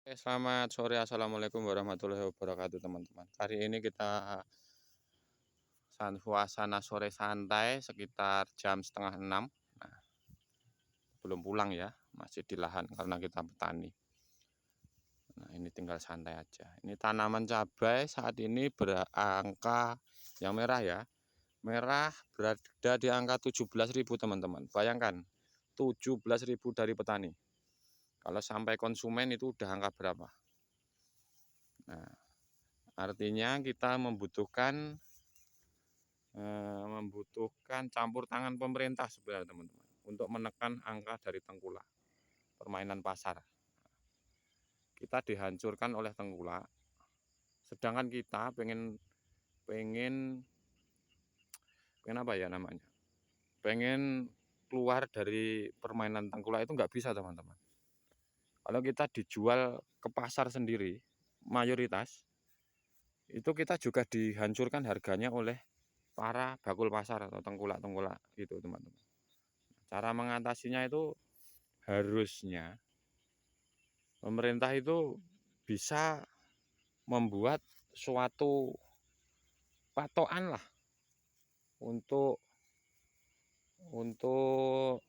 Selamat sore, assalamualaikum warahmatullahi wabarakatuh, teman-teman. Kali ini kita suasana sore santai sekitar jam setengah 6. Nah, belum pulang ya, masih di lahan karena kita petani. Nah, ini tinggal santai aja. Ini tanaman cabai saat ini berangka yang merah ya. Merah berada di angka 17.000, teman-teman. Bayangkan, 17.000 dari petani. Kalau sampai konsumen itu udah angka berapa? Nah, artinya kita membutuhkan campur tangan pemerintah sebenarnya, teman-teman, untuk menekan angka dari tengkulak, permainan pasar. Kita dihancurkan oleh tengkulak, sedangkan kita pengen pengen pengen apa ya namanya? Pengen keluar dari permainan tengkulak itu nggak bisa, teman-teman. Kalau kita dijual ke pasar sendiri, mayoritas itu kita juga dihancurkan harganya oleh para bakul pasar atau tengkulak-tengkulak itu, teman-teman. Cara mengatasinya itu harusnya pemerintah itu bisa membuat suatu patokan lah untuk untuk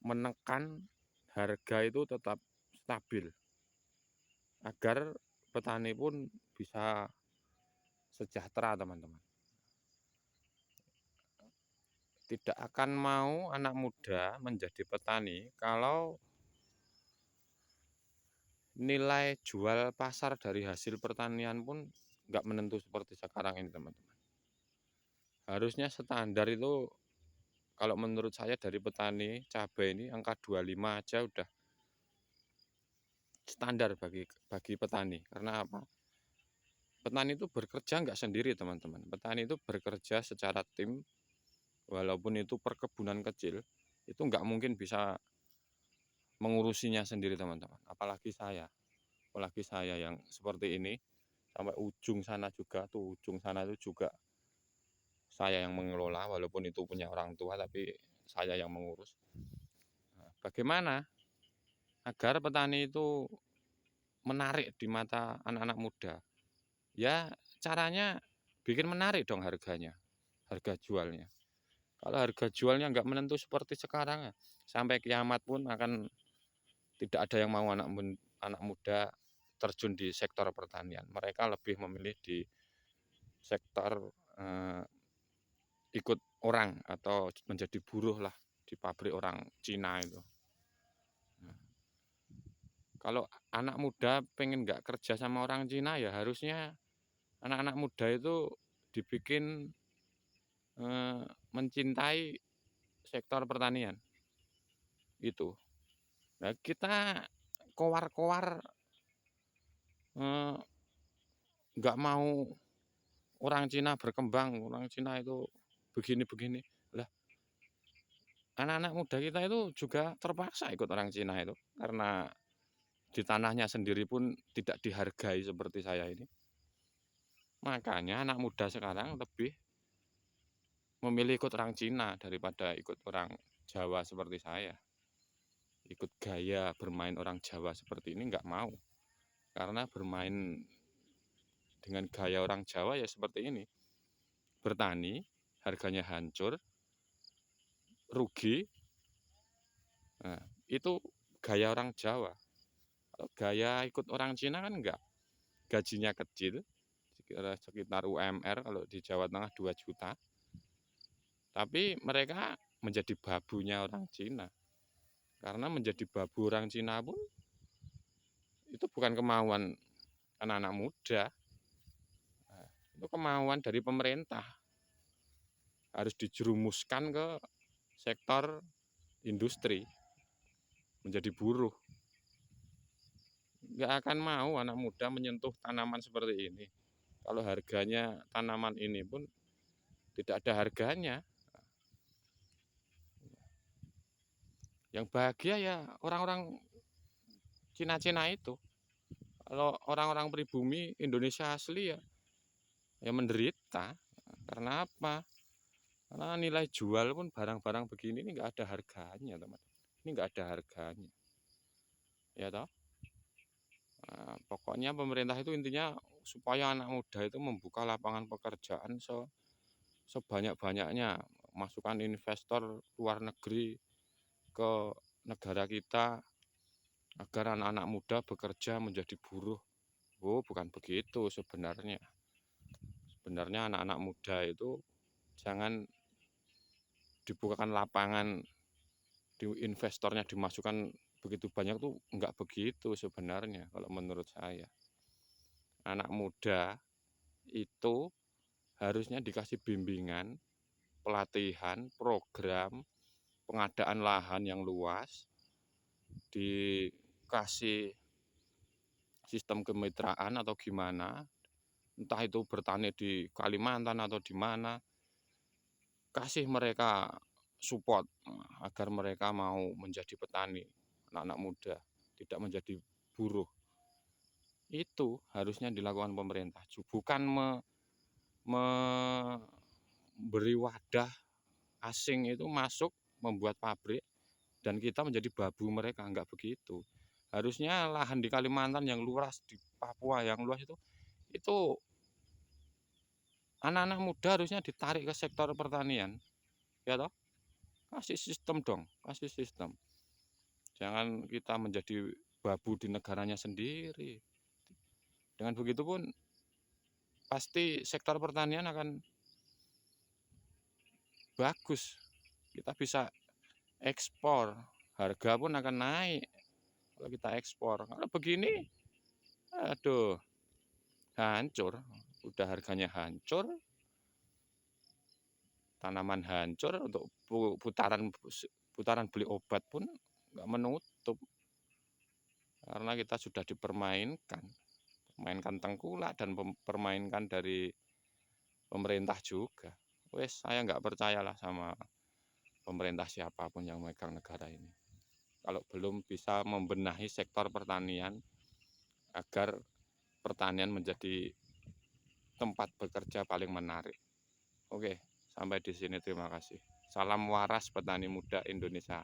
menekan harga itu tetap stabil agar petani pun bisa sejahtera, teman-teman. Tidak akan mau anak muda menjadi petani kalau nilai jual pasar dari hasil pertanian pun nggak menentu seperti sekarang ini, teman-teman. Harusnya standar itu, kalau menurut saya, dari petani cabai ini angka 25 aja udah standar bagi petani. Karena apa? Petani itu bekerja nggak sendiri, teman-teman. Petani itu bekerja secara tim, walaupun itu perkebunan kecil, itu nggak mungkin bisa mengurusinya sendiri, teman-teman. Apalagi saya yang seperti ini, sampai ujung sana juga, tuh ujung sana itu juga saya yang mengelola, walaupun itu punya orang tua, tapi saya yang mengurus. Nah, bagaimana agar petani itu menarik di mata anak-anak muda? Ya, caranya bikin menarik dong harganya, harga jualnya. Kalau harga jualnya nggak menentu seperti sekarang, ya, sampai kiamat pun akan tidak ada yang mau anak muda terjun di sektor pertanian. Mereka lebih memilih di sektor ikut orang atau menjadi buruh lah di pabrik orang Cina itu. Nah, kalau anak muda pengen nggak kerja sama orang Cina, ya harusnya anak-anak muda itu dibikin mencintai sektor pertanian itu. Nah, kita kowar-kowar nggak mau orang Cina berkembang, orang Cina itu begini-begini. Lah, anak-anak muda kita itu juga terpaksa ikut orang Cina itu karena di tanahnya sendiri pun tidak dihargai seperti saya ini. Makanya anak muda sekarang lebih memilih ikut orang Cina daripada ikut orang Jawa seperti saya. Ikut gaya bermain orang Jawa seperti ini nggak mau. Karena bermain dengan gaya orang Jawa ya seperti ini. Bertani, harganya hancur, rugi. Nah, itu gaya orang Jawa. Kalau gaya ikut orang Cina kan enggak. Gajinya kecil, sekitar UMR kalau di Jawa Tengah 2 juta. Tapi mereka menjadi babunya orang Cina. Karena menjadi babu orang Cina pun itu bukan kemauan anak-anak muda. Nah, itu kemauan dari pemerintah. Harus dijerumuskan ke sektor industri, menjadi buruh. Nggak akan mau anak muda menyentuh tanaman seperti ini. Kalau harganya tanaman ini pun tidak ada harganya. Yang bahagia ya orang-orang Cina-Cina itu. Kalau orang-orang pribumi Indonesia asli ya menderita. Karena apa? Karena nilai jual pun barang-barang begini ini nggak ada harganya, teman. Ini nggak ada harganya. ya toh? Pokoknya pemerintah itu intinya supaya anak muda itu membuka lapangan pekerjaan sebanyak-banyaknya, masukkan investor luar negeri ke negara kita agar anak-anak muda bekerja menjadi buruh. Oh, bukan begitu sebenarnya. Sebenarnya anak-anak muda itu jangan dibukakan lapangan, investornya dimasukkan begitu banyak tuh enggak begitu sebenarnya kalau menurut saya. Anak muda itu harusnya dikasih bimbingan, pelatihan, program, pengadaan lahan yang luas, dikasih sistem kemitraan atau gimana, entah itu bertani di Kalimantan atau di mana, kasih mereka support agar mereka mau menjadi petani, anak-anak muda, tidak menjadi buruh. Itu harusnya dilakukan pemerintah, bukan memberi wadah asing itu masuk membuat pabrik dan kita menjadi babu mereka, enggak begitu. Harusnya lahan di Kalimantan yang luas, di Papua yang luas itu anak-anak muda harusnya ditarik ke sektor pertanian, ya toh? Kasih sistem dong, kasih sistem. Jangan kita menjadi babu di negaranya sendiri. Dengan begitu pun pasti sektor pertanian akan bagus. Kita bisa ekspor, harga pun akan naik kalau kita ekspor. Kalau begini, aduh, hancur. Udah harganya hancur, tanaman hancur, untuk putaran beli obat pun nggak menutup. Karena kita sudah dipermainkan tengkulak dan permainkan dari pemerintah juga. Wes, saya nggak percayalah sama pemerintah siapapun yang megang negara ini. Kalau belum bisa membenahi sektor pertanian agar pertanian menjadi tempat bekerja paling menarik. Oke, sampai di sini terima kasih. Salam waras petani muda Indonesia.